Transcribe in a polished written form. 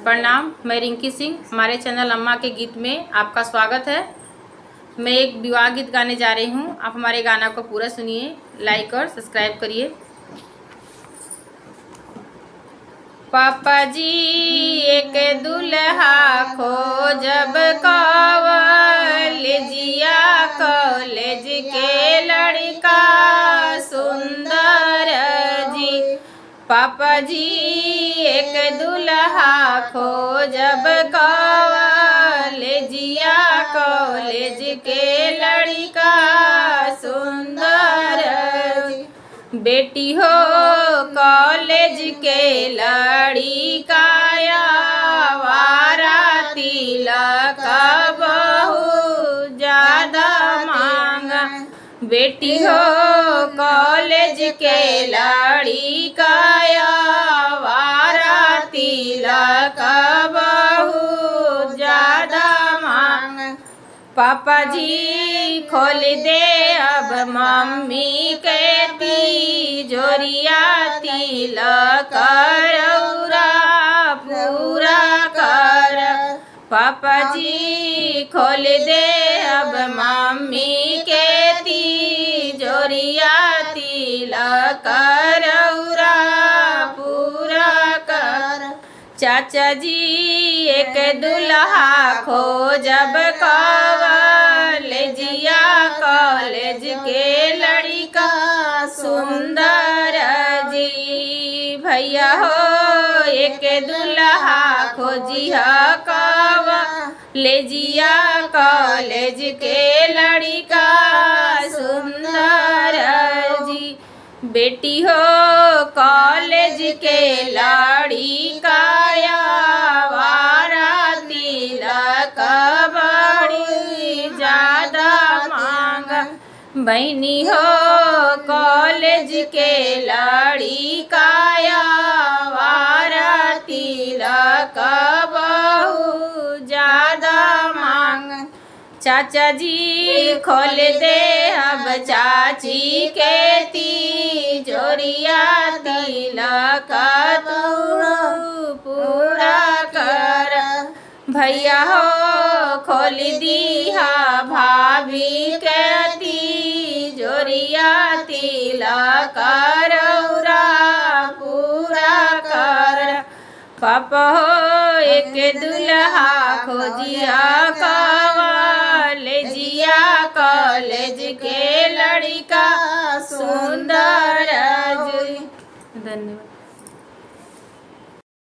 प्रणाम, मैं रिंकी सिंह। हमारे चैनल अम्मा के गीत में आपका स्वागत है। मैं एक विवाह गीत गाने जा रही हूँ। आप हमारे गाना को पूरा सुनिए, लाइक और सब्सक्राइब करिए। पापा जी एक दुल्हा खोजब कॉलेजिया, कॉलेज के लड़का सुंदर जी। पापा जी एक दुल्हा खोजब कॉलेजिया, कॉलेज के लड़का सुंदर जी। बेटी हो कॉलेज के लड़का आवारा, तिलक बहुत ज्यादा मांगा। बेटी हो कॉलेज के लड़का आवारा, तिलक बहुत ज्यादा मांग। पापा जी खोल दे अब मम्मी के तिजोरिया, तिलक रौरा पूरा कर। पापा जी खोल दे अब मम्मी के तिजोरिया, तिलक रौरा पूरा कर। चाचा जी एक दुल्हा खोजब कॉलेजिया, कॉलेज के लड़का सुंदर जी। भैया हो एक दुल्हा खोजिया कॉलेजिया, कॉलेज के लड़का सुंदर जी। बेटी हो कॉलेज के लड़का आवारा, तिलक बड़ी ज्यादा मांग। बहनी हो कॉलेज के लड़का आवारा, तिलक बहुत ज्यादा मांग। चाचा जी खोल दे अब चाची के तिजोरिया, तिलक तू पूरा कर। भैया हो खोल दिया भाभी के तिजोरिया, तिलक रौरा पूरा कर। पापा हो एक दुल्हा खोजिया कॉलेजिया, कॉलेज के लड़का सुंदर जी। धन्यवाद।